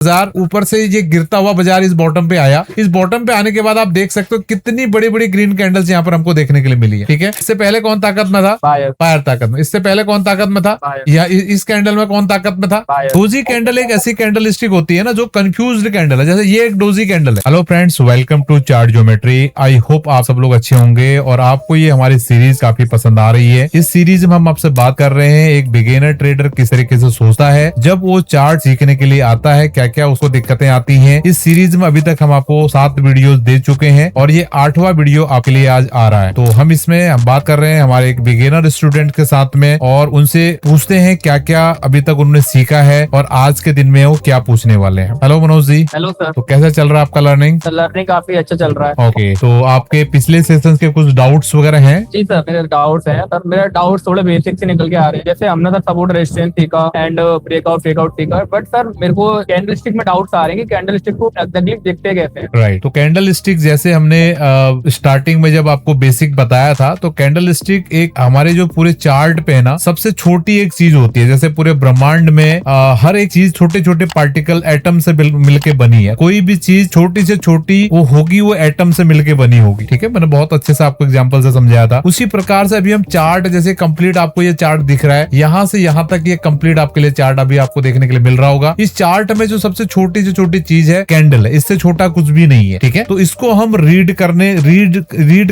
बाजार ऊपर से ये गिरता हुआ बाजार इस बॉटम पे आया। इस बॉटम पे आने के बाद आप देख सकते हो कितनी बड़ी बड़ी ग्रीन कैंडल्स यहाँ पर हमको देखने के लिए मिली है। ठीक है, इससे पहले कौन ताकत में था? बायर ताकत में। इससे पहले कौन ताकत में था? या इस कैंडल में कौन ताकत में था? डोजी कैंडल एक ऐसी कैंडल स्टिक होती है ना जो कंफ्यूज्ड कैंडल है, जैसे ये एक डोजी कैंडल है। Hello friends, welcome to chart geometry. I hope आप सब लोग अच्छे होंगे और आपको ये हमारी सीरीज काफी पसंद आ रही है। इस सीरीज में हम आपसे बात कर रहे हैं एक बिगिनर ट्रेडर किस तरीके से सोचता है जब वो चार्ट सीखने के लिए आता है, क्या क्या उसको दिक्कतें आती हैं। इस सीरीज में अभी तक हम आपको 7 वीडियोस दे चुके हैं और ये 8वां वीडियो आपके लिए आज आ रहा है। तो हम इसमें हम बात कर रहे हैं हमारे एक बिगिनर स्टूडेंट के साथ में और उनसे पूछते हैं क्या क्या अभी तक उन्होंने सीखा है और आज के दिन में वो क्या पूछने वाले हैं। Hello Manoj ji. Hello sir. तो कैसा चल रहा है आपका लर्निंग? लर्निंग काफी अच्छा चल रहा है। ओके, तो आपके पिछले सेशंस के कुछ डाउट्स वगैरह हैं? जी सर, मेरे डाउट्स हैं सर। मेरे डाउट्स थोड़े बेसिक से निकल के आ रहे हैं। जैसे हमने सर सपोर्ट रेजिस्टेंस सीखा एंड ब्रेकआउट फेकआउट सीखा, बट सर मेरे को कैंडल स्टिक में डाउट्स आ रहे हैं कि कैंडल स्टिक को एग्जैक्टली दिखते कैसे हैं। राइट, तो कैंडल स्टिक जैसे हमने स्टार्टिंग में जब आपको बेसिक बताया था, तो कैंडल स्टिक एक हमारे जो पूरे चार्ट पे है ना सबसे छोटी एक चीज होती है। जैसे पूरे ब्रह्मांड में हर एक चीज छोटे छोटे पार्टिकल एटम से मिलके बनी है। कोई भी चीज छोटी से छोटी वो होगी, वो एटम से मिलके बनी होगी। ठीक है, मैंने बहुत अच्छे से आपको एग्जांपल से समझाया था। उसी प्रकार से अभी हम चार्ट जैसे कंप्लीट आपको ये चार्ट दिख रहा है, यहाँ से यहाँ तक ये कंप्लीट आपके लिए चार्ट अभी आपको देखने के लिए मिल रहा होगा। इस चार्ट में जो सबसे छोटी से छोटी चीज है कैंडल है, इससे छोटा कुछ भी नहीं है। ठीक है, तो इसको हम रीड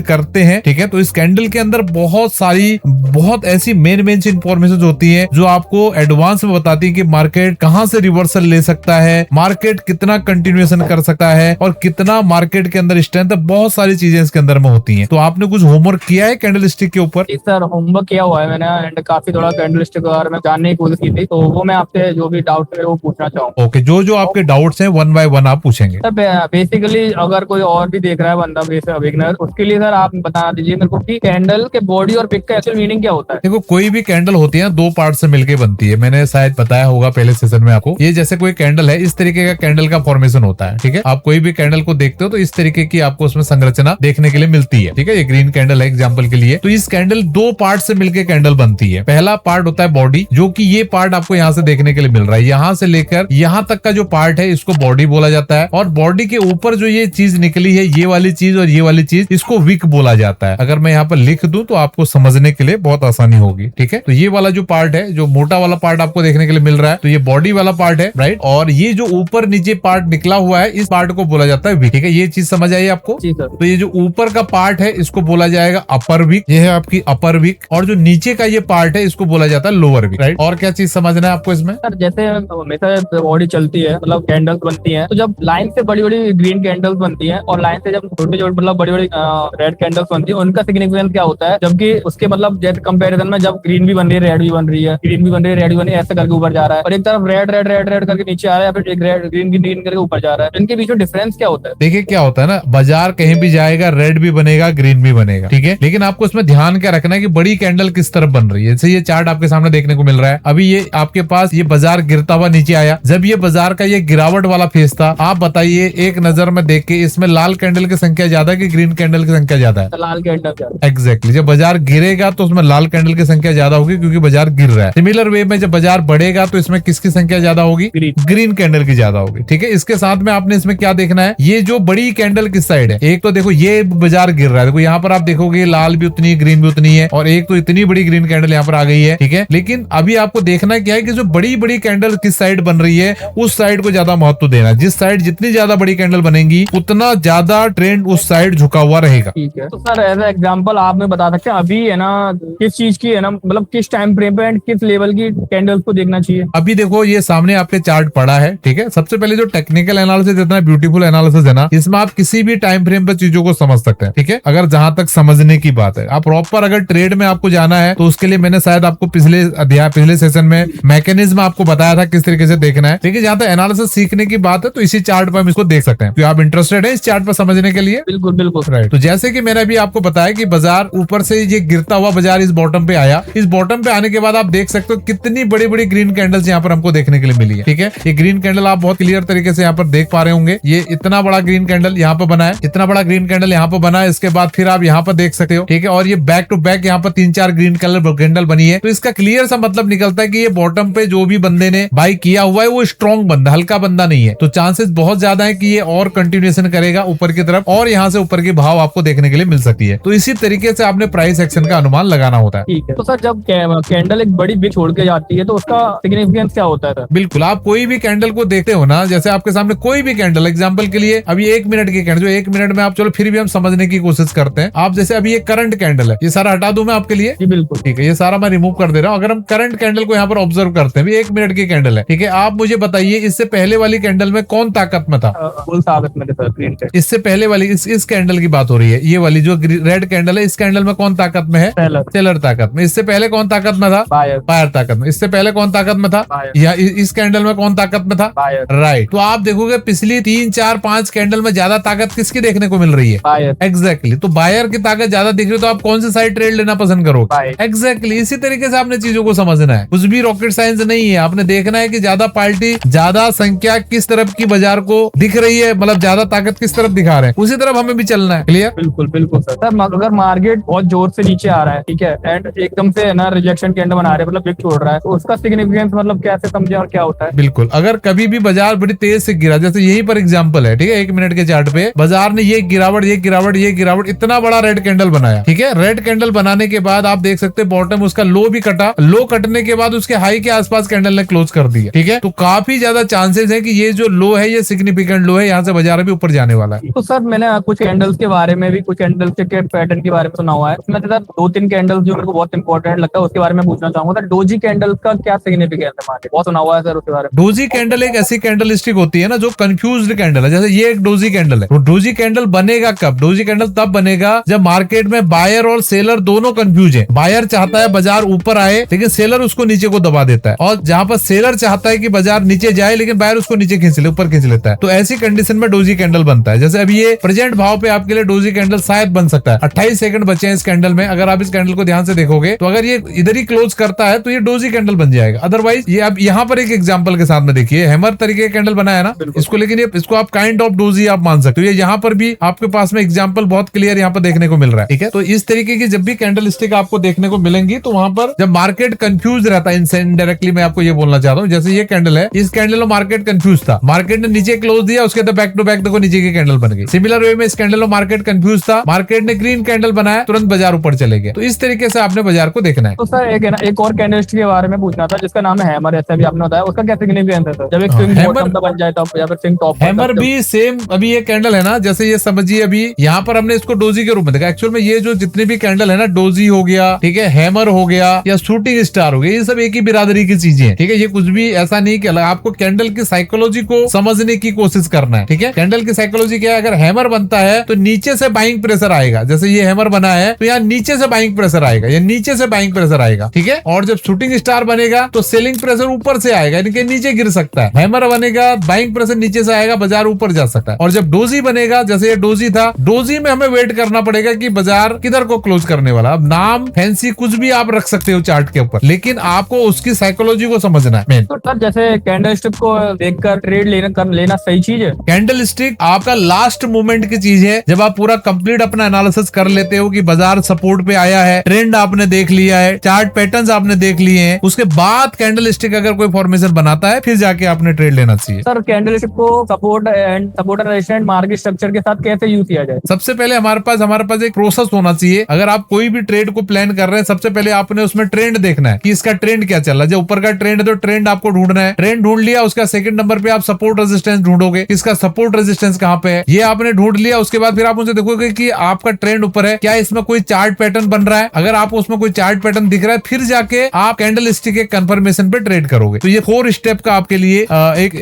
करते हैं। ठीक है, तो इस कैंडल के अंदर बहुत ऐसी मेन इंफॉर्मेशन होती है जो आपको एडवांस में बताती है कि मार्केट कहां से रिवर्सल ले सकता है, मार्केट कितना कंटिन्यूएशन कर सकता है और कितना मार्केट के अंदर स्ट्रेंथ है। बहुत सारी चीजें इसके अंदर में होती हैं। तो आपने कुछ होमवर्क किया है कैंडल स्टिक के ऊपर? सर होमवर्क किया हुआ है मैंने एंड काफी थोड़ा कैंडल स्टिक के बारे में जानने की कोशिश की थी, तो वो मैं आपसे जो भी डाउट है वो पूछना चाहूँगा। ओके, जो आपके डाउट्स हैं 1 बाय 1 आप पूछेंगे। सर बेसिकली अगर कोई और भी देख रहा है बंदा बिगिनर, उसके लिए सर आप बता दीजिए मेरे को कि कैंडल के बॉडी और पिक का एक्चुअल मीनिंग क्या होता है। देखो, कोई भी कैंडल होती है 2 पार्ट से मिलकर बनती है। मैंने शायद बताया होगा पहले सेशन में आपको। ये जैसे कोई कैंडल है, इस तरीके का कैंडल का फॉर्मेशन होता है। ठीक है, आप कोई भी कैंडल को देखते हो तो इस तरीके की आपको उसमें संरचना देखने के लिए मिलती है। ठीक है, ये ग्रीन कैंडल है एग्जांपल के लिए। तो इस कैंडल 2 पार्ट से मिलकर कैंडल बनती है। पहला पार्ट होता है बॉडी, जो कि ये पार्ट आपको यहाँ से देखने के लिए मिल रहा है। यहाँ से लेकर यहाँ तक का जो पार्ट है इसको बॉडी बोला जाता है। और बॉडी के ऊपर जो ये चीज निकली है, ये वाली चीज और ये वाली चीज, इसको विक बोला जाता है। अगर मैं यहाँ पर लिख दूं तो आपको समझने के लिए बहुत आसानी होगी। ठीक है, तो ये वाला जो पार्ट है, जो मोटा वाला पार्ट आपको देखने के लिए मिल रहा है, तो ये बॉडी वाला पार्ट है। राइट, और ये जो ऊपर नीचे पार्ट निकला हुआ है, इस पार्ट को बोला जाता है विक। ठीक है, ये चीज समझ आई आपको? तो ये जो ऊपर का पार्ट है इसको बोला जाएगा अपर विक, ये है आपकी अपर विक। और जो नीचे का ये पार्ट है इसको बोला जाता है लोअर विक। राइट, और क्या चीज समझना है आपको इसमें? सर जैसे हमेशा बॉडी चलती है, मतलब कैंडल्स बनती हैं, तो जब लाइन से बड़ी बड़ी ग्रीन कैंडल्स बनती हैं और लाइन से जब छोटे छोटे मतलब बड़ी बड़ी रेड कैंडल्स बनती है, उनका सिग्निफिकेंस क्या होता है? जबकि उसके मतलब जैसे कंपैरिजन में जब ग्रीन भी बन रही है, रेड भी बन रही है, ग्रीन भी बन रही है, रेड भी बन रही है, ऐसे करके ऊपर जा रहा है, और एक तरफ रेड रेड रेड रेड करके नीचे आ रहा है, फिर एक रेड ग्रीन ग्रीन करके ऊपर जा रहा है। इनके बीच में डिफरेंस क्या होता है? देखिए क्या होता है ना, बाजार कहीं भी जाएगा रेड भी बनेगा ग्रीन भी बनेगा। ठीक है, लेकिन आपको इसमें ध्यान क्या रखना है कि बड़ी कैंडल किस तरफ बन रही है। जैसे ये चार्ट आपके सामने देखने को मिल रहा है, अभी ये आपके पास ये बाजार गिरता हुआ नीचे आया। जब ये बाजार का ये गिरावट वाला फेज था, आप बताइए एक नजर में देख के इसमें लाल कैंडल की संख्या ज्यादा है कि ग्रीन कैंडल की संख्या ज्यादा है? लाल कैंडल। एग्जैक्टली, जब बाजार गिरेगा तो उसमें लाल कैंडल की संख्या ज्यादा होगी क्योंकि बाजार गिर रहा है। सिमिलर वे में जब बाजार बढ़ेगा तो इसमें किसकी संख्या ज्यादा होगी? ग्रीन कैंडल की ज्यादा होगी। ठीक है, इसके साथ में आपने इसमें क्या देखना है, ये जो बड़ी कैंडल किस साइड है। एक तो देखो ये बाजार गिर रहा है, देखो यहाँ पर आप देखोगे लाल भी उतनी ग्रीन भी उतनी है, और एक तो इतनी बड़ी ग्रीन कैंडल यहाँ पर आ गई है। ठीक है, लेकिन अभी आपको देखना क्या है कि जो बड़ी बड़ी कैंडल किस साइड बन रही है उस साइड को ज्यादा महत्व देना। जिस साइड जितनी ज्यादा बड़ी कैंडल बनेगी उतना ज्यादा ट्रेंड उस साइड झुका हुआ रहेगा। ठीक है, तो सर एज एग्जांपल आप में बता सकते हैं अभी है ना किस चीज की है ना, मतलब किस टाइम फ्रेम पे एंड किस लेवल की कैंडल्स को देखना चाहिए? अभी देखो ये सामने आपके चार्ट पड़ा है। ठीक है, सबसे पहले जो टेक्निकल एनालिसिस इतना ब्यूटीफुल एनालिसिस है ना, इसमें आप किसी भी टाइम फ्रेम पर चीजों को समझ सकते हैं। ठीक है, अगर जहां तक समझने की बात है, आप प्रॉपर अगर ट्रेड में आपको जाना है तो उसके लिए मैंने शायद आपको पिछले सेशन में मैकेनिज्म आपको बताया था किस तरीके से देखना है। लेकिन जहां तक एनालिसिस सीखने की बात है तो इसी चार्ट पर हम इसको देख सकते हैं। तो आप इंटरेस्टेड है इस चार्ट पर समझने के लिए? बिल्कुल बिल्कुल। राइट, तो जैसे कि मैंने अभी आपको बताया कि बाजार ऊपर से ये गिरता हुआ बाजार इस बॉटम पे आया। इस बॉटम पे आने के बाद आप देख सकते हो कितनी बड़ी बड़ी ग्रीन कैंडल्स यहाँ पर हमको देखने के लिए मिली है। ठीक है, ये ग्रीन कैंडल आप बहुत क्लियर तरीके से यहाँ पर देख पा रहे होंगे। ये इतना बड़ा ग्रीन कैंडल यहाँ पर बना है, इतना बड़ा ग्रीन कैंडल यहाँ पर बना है। इसके बाद फिर आप यहाँ पर देख सकते हो। ठीक है, और ये बैक टू बैक यहाँ पर 3-4 ग्रीन कलर कैंडल बनी है। तो इसका क्लियर सा मतलब निकलता है कि ये बॉटम पे जो भी बंदे ने बाई किया हुआ है वो स्ट्रॉन्ग बंदा, हल्का बंदा नहीं है, तो चांसेस बहुत ज्यादा है कि ये और कंटिन्यूएशन करेगा ऊपर की तरफ और यहाँ से ऊपर के भाव आपको देखने के लिए मिल सकती है। तो इसी तरीके से आपने प्राइस एक्शन का अनुमान लगाना होता है। ठीक है। तो सर जब कैंडल एक बड़ी विक छोड़ के जाती है तो उसका सिग्निफिकेंस क्या होता है सर? बिल्कुल, आप कोई भी कैंडल को देखते हो ना, जैसे आपके सामने कोई भी कैंडल, एग्जांपल के लिए अभी 1 मिनट की कैंडल, जो 1 मिनट में आप, चलो फिर भी हम समझने की कोशिश करते हैं। आप जैसे अभी ये करंट कैंडल है, ये सारा हटा दूं मैं आपके लिए? जी बिल्कुल। ठीक है, ये सारा मैं रिमूव कर दे रहा हूँ। अगर हम करंट कैंडल को यहाँ पर ऑब्जर्व करते हैं, अभी 1 मिनट की कैंडल है, ठीक है, आप मुझे बताइए इससे पहले वाली कैंडल में कौन ताकत में था? फुल ताकत में सर, ग्रीन थे। इससे पहले वाली इस कैंडल की बात हो रही है, ये वाली जो रेड कैंडल है, इस कैंडल में कौन ताकत में है? सेलर ताकत में। इससे पहले कौन ताकत में था? बायर ताकत में। इससे पहले कौन ताकत में था? या इस कैंडल में कौन ताकत में था? राइट। तो आप देखोगे पिछली 3, 4, 5 कैंडल में ज्यादा ताकत किसकी देखने को मिल रही है? एग्जैक्टली। तो बायर की ताकत ज्यादा दिख रही है, तो आप कौन सी साइड ट्रेड लेना पसंद करोगे? एग्जैक्टली। इसी तरीके से आपने चीजों को समझना है, कुछ भी रॉकेट साइंस नहीं है। आपने देखना है कि ज्यादा पार्टी, ज्यादा संख्या किस तरफ की बाजार को दिख रही है, मतलब ज्यादा ताकत किस तरफ दिखा रहे हैं, उसी तरफ हमें भी चलना है। क्लियर? बिल्कुल बिल्कुल सर। अगर मार्केट बहुत जोर से नीचे आ रहा है, ठीक है, एंड एकदम से ना रिजेक्शन कैंडल बना रहे हैं, मतलब विक छोड़ रहा है, तो उसका सिग्निफिकेंस मतलब कैसे समझे और क्या होता है? बिल्कुल, अगर कभी भी बाजार बड़ी तेज से गिरा, जैसे यहीं पर एग्जांपल है, ठीक है, 1 मिनट के चार्ट पे बाजार ने ये गिरावट, ये गिरावट, ये गिरावट, इतना बड़ा रेड कैंडल बनाया, ठीक है। रेड कैंडल बनाने के बाद आप देख सकते हैं बॉटम उसका लो भी कटा, लो कटने के बाद उसके हाई के आसपास कैंडल ने क्लोज कर दिया, ठीक है। तो काफी ज्यादा चांसेस है कि ये जो लो है ये सिग्निफिकेंट लो है, यहाँ से बाजार भी ऊपर जाने वाला है। तो सर मैंने कुछ कैंडल्स के बारे में भी, कुछ कैंडल्स के पैटर्न के बारे में सुना हुआ है, उसमें सर 2-3 कैंडल्स जो मेरे को बहुत इंपॉर्टेंट लगता है, उसके बारे में पूछना चाहूंगा। डोजी कैंडल का क्या सिग्निफिकेंस है? बहुत सुना हुआ है सर उसके बारे में। डोजी कैंडल एक ऐसी कैंडल स्टिक होती है ना जो कंफ्यूज्ड कैंडल है, जैसे ये एक डोजी कैंडल है। तो डोजी कैंडल बनेगा कब? डोजी कैंडल तब बनेगा जब मार्केट में बायर और सेलर दोनों कंफ्यूज है। बायर चाहता है बाजार ऊपर आए, लेकिन सेलर उसको नीचे को दबा देता है, और जहां पर सेलर चाहता है कि बाजार नीचे जाए, लेकिन बायर उसको नीचे खींच ले, ऊपर खींच लेता है। तो ऐसी कंडीशन में डोजी कैंडल बनता है। जैसे अभी ये प्रेजेंट भाव पे आपके लिए डोजी कैंडल शायद बन सकता है। 28 सेकंड बचे हैं इस कैंडल में। अगर आप इस कैंडल को ध्यान से देखोगे तो अगर ये इधर ही क्लोज करता है तो ये डोजी कैंडल बन जाएगा। अदरवाइज ये अब यहाँ पर एक एग्जांपल के साथ में देखिए, हैमर तरीके का कैंडल बनाया ना इसको, लेकिन ये इसको आप काइंड ऑफ डोजी आप मान सकते हो। ये यहाँ पर भी आपके पास में एग्जांपल बहुत क्लियर यहाँ पर देखने को मिल रहा है, ठीक है। तो इस तरीके की जब भी कैंडल स्टिक आपको देखने को मिलेंगी तो वहां पर जब मार्केट कंफ्यूज रहता है, इनडायरेक्टली मैं आपको ये बोलना चाहता हूँ, जैसे ये कैंडल है, इस कैंडल में मार्केट कंफ्यूज था, मार्केट ने नीचे क्लोज दिया, उसके बाद बैक टू बैक देखो नीचे की कैंडल बन गई। सिमिलर वे में इस कैंडल में मार्केट कंफ्यूज था, मार्केट ने ग्रीन कैंडल बनाया, तुरंत बाजार ऊपर चले गए। तो इस तरीके से आपने बाजार को देखना है। तो सर एक और कैंडल स्टिक के बारे में पूछना था जिसका नाम है हैमर, ऐसा भी आपने बताया, उसका क्या सिग्निफिकेंस है सर? जब एक स्विंग बॉटम बन जाए तो, या फिर स्विंग टॉप? हैमर भी सेम, अभी ये कैंडल है ना, जैसे ये समझिए अभी यहाँ पर हमने इसको डोजी के रूप में देखा। एक्चुअल में ये जो जितने भी कैंडल है ना, डोजी हो गया, ठीक है, हैमर हो गया या शूटिंग स्टार हो गया, ये सब एक ही बिरादरी की चीजें हैं, ठीक है। ये कुछ भी ऐसा नहीं कि आपको कैंडल की साइकोलॉजी को समझने की कोशिश करना है, ठीक है। कैंडल की साइकोलॉजी क्या है? अगर हैमर बनता है तो नीचे से बाइंग प्रेशर आएगा, जैसे ये हैमर बना है तो यहाँ नीचे से बाइंग प्रेशर आएगा, या नीचे से बाइंग प्रेशर आएगा, ठीक है। और जब शूटिंग स्टार बनेगा तो सेलिंग प्रेशर ऊपर से आएगा, यानी कि नीचे गिर सकता है। हैमर बनेगा, बाइंग प्रेशर नीचे से आएगा, बाजार ऊपर जा सकता है। और जब डोजी बनेगा, जैसे ये डोजी था, डोजी में हमें वेट करना पड़ेगा कि बाजार किधर को क्लोज करने वाला। अब नाम फैंसी कुछ भी आप रख सकते हो चार्ट के ऊपर, लेकिन आपको उसकी साइकोलॉजी को समझना है। तो सर जैसे कैंडल स्टिक को देखकर ट्रेड लेना सही चीज है? कैंडल स्टिक आपका लास्ट मोमेंट की चीज है, जब आप पूरा कंप्लीट अपना एनालिसिस कर लेते हो कि बाजार सपोर्ट पे आया है, ट्रेंड आपने देख लिया है, चार्ट पैटर्न्स आपने देख लिए हैं, उसके बाद कैंडल स्टिक अगर कोई फॉर्मेशन बनाता है फिर जाके आपने ट्रेड लेना चाहिए। सर कैंडल स्टिक को support and resistance market structure के साथ कैसे यूज किया जाए? सबसे पहले हमारे पास एक प्रोसेस होना चाहिए। अगर आप कोई भी ट्रेड को प्लान कर रहे हैं, सबसे पहले आपने उसमें ट्रेंड देखना है कि इसका ट्रेंड क्या चल रहा है। जब ऊपर का ट्रेंड है तो ट्रेंड आपको ढूंढना है, ट्रेंड ढूंढ लिया, उसका सेकंड नंबर पे आप सपोर्ट रेजिस्टेंस ढूंढोगे, इसका सपोर्ट रेजिस्टेंस कहाँ पे है, ये आपने ढूंढ लिया। उसके बाद फिर आप उनसे देखोगे कि आपका ट्रेंड ऊपर है, क्या इसमें कोई चार्ट पैटर्न बन रहा है। अगर आपको उसमें कोई चार्ट पैटर्न दिख रहा है, फिर जाके आप कैंडल स्टिक के कंफर्मेशन पे ट्रेड करोगे। तो ये 4 स्टेप का आपके लिए एक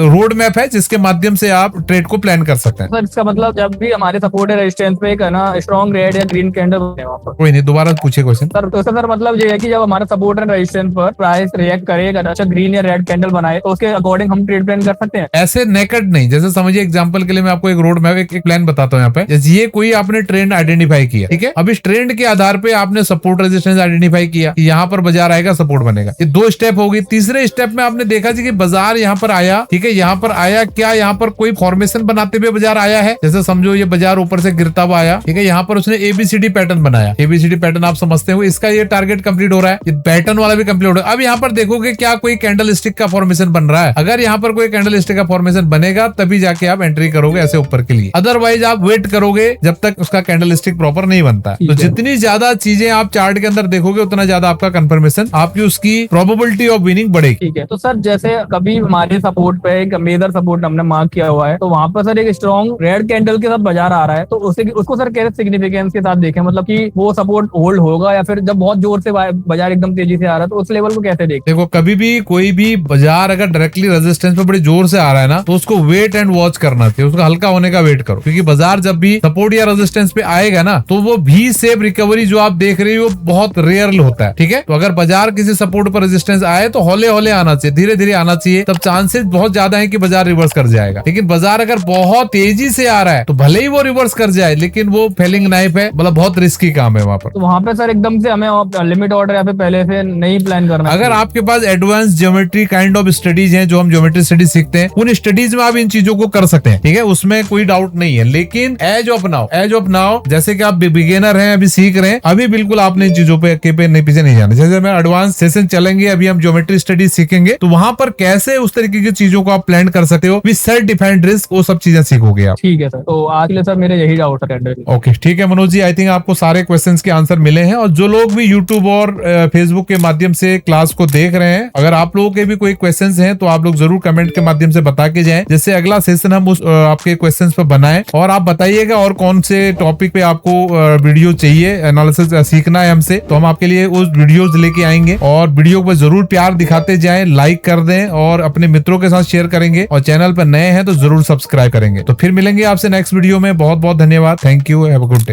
रोड मैप है जिसके माध्यम से आप ट्रेड को प्लान कर सकते हैं। सर इसका मतलब जब भी हमारे सपोर्ट रेजिस्टेंस पे एक है ना स्ट्रॉन्ग रेड या ग्रीन कैंडल बने वहाँ पर। कोई नहीं, दोबारा पूछिए क्वेश्चन। सर तो सर मतलब ये है कि जब हमारा सपोर्ट एंड रेजिस्टेंस पर प्राइस रिएक्ट करेगा, अच्छा ग्रीन या रेड कैंडल बनाए, तो उसके अकॉर्डिंग हम ट्रेड प्लान कर सकते हैं? ऐसे नेकेड नहीं, जैसे समझिए एग्जांपल के लिए मैं आपको एक रोड मैप, एक प्लान बताता हूँ यहाँ पे। जैसे ये कोई आपने ट्रेंड आइडेंटिफाई किया, ठीक है, अब इस ट्रेंड के आधार पे आपने सपोर्ट रेजिस्टेंस आइडेंटिफाई किया कि यहाँ पर बाजार आएगा, सपोर्ट बनेगा। ये 2 स्टेप हो गई। तीसरे स्टेप में आपने देखा जी कि बाजार यहाँ पर आया, ठीक है, यहाँ पर आया, क्या यहाँ पर कोई फॉर्मेशन बनाते हुए बाजार आया है? जैसे समझो ये बाजार ऊपर से गिरता हुआ आया, ठीक है, यहाँ पर उसने एबीसीडी पैटर्न बनाया। एबीसीडी पैटर्न आप समझते हो, इसका ये टारगेट कंप्लीट हो रहा है, ये पैटर्न वाला भी कंप्लीट हो रहा है। अब यहाँ पर देखोगे क्या कोई कैंडल स्टिक का फॉर्मेशन बन रहा है, अगर यहाँ पर कोई कैंडलस्टिक का फॉर्मेशन बनेगा तभी जाके आप एंट्री करोगे ऐसे ऊपर के लिए, अदरवाइज आप वेट करोगे जब तक उसका कैंडलस्टिक प्रॉपर नहीं बनता है। तो जितनी ज्यादा चीजें आप चार्ट के अंदर देखोगे उतना ज्यादा आपका कंफर्मेशन, आपकी उसकी प्रोबेबिलिटी ऑफ विनिंग बढ़ेगी। ठीक है। तो सर जैसे कभी हमारे सपोर्ट पे एक मेजर सपोर्ट हमने मार्क किया हुआ है, तो वहां पर सर एक स्ट्रॉन्ग रेड कैंडल के साथ बाजार आ रहा है, तो उसको सर कैसे सिग्निफिकेंस के साथ देखें, मतलब कि वो सपोर्ट होल्ड होगा या फिर जब बहुत जोर से बाजार एकदम तेजी से आ रहा है तो उस लेवल को कैसे देखें? देखो, कभी भी कोई भी बाजार अगर डायरेक्टली रेजिस्टेंस पे बड़े जोर से आ रहा है ना, तो उसको वेट एंड वॉच करना चाहिए, उसका हल्का होने का वेट करो, क्योंकि बाजार जब भी सपोर्ट या रेजिस्टेंस पे आएगा ना, तो वो भी सेफ रिकवरी जो आप देख रहे हो वो बहुत रेयर होता है। ठीक है, तो अगर बाजार किसी सपोर्ट पर रेजिस्टेंस आए तो हौले हौले आना चाहिए, धीरे धीरे आना चाहिए, तब चांसेस बहुत ज्यादा है कि बाजार रिवर्स कर जाएगा। लेकिन बाजार अगर बहुत तेजी से आ रहा है तो भले ही वो रिवर्स कर जाए, लेकिन वो फेलिंग नाइफ है, मतलब बहुत रिस्की काम है वहां पर। तो वहां पे सर एकदम से हमें लिमिट ऑर्डर या फिर पहले से नहीं प्लान करना। अगर आपके पास advance geometry kind of studies हैं, जो हम ज्योमेट्री स्टडीज सीखते हैं, उन स्टडीज में आप इन चीजों को कर सकते हैं। ठीक है, उसमें कोई डाउट नहीं है। लेकिन एज ऑफ नाउ जैसे कि आप बिगिनर हैं, अभी सीख रहे हैं, अभी बिल्कुल आपने इन चीजों पे पीछे नहीं जाना। जैसे मैं एडवांस सेशन चलेंगे, अभी हम ज्योमेट्री स्टडीज सीखेंगे, तो वहां पर कैसे उस तरीके की चीजों को आप प्लान कर सकते हो विद सेल्फ डिफाइंड रिस्क, वो सब चीजें सीखोगे आप। ठीक है सर, तो आज के लिए सर मेरे यही डाउट है। ओके, ठीक है मनोज जी, आई थिंक आपको सारे क्वेश्चंस के आंसर मिले हैं। और जो लोग भी यूट्यूब और फेसबुक के माध्यम से क्लास को देख रहे हैं, अगर आप लोगों के भी कोई क्वेश्चंस हैं तो आप लोग जरूर कमेंट के माध्यम से बता के जाएं, जिससे अगला सेशन हम उस आपके क्वेश्चंस पर बनाएं। और आप बताइएगा और कौन से टॉपिक पे आपको वीडियो चाहिए, एनालिसिस सीखना है हमसे, तो हम आपके लिए उस वीडियोस लेके आएंगे। और वीडियो को जरूर प्यार दिखाते जाएं, लाइक कर दें और अपने मित्रों के साथ शेयर करेंगे। और चैनल पर नए हैं तो जरूर सब्सक्राइब करेंगे। तो फिर मिलेंगे आपसे नेक्स्ट वीडियो में। बहुत बहुत धन्यवाद। Thank you, have a good day.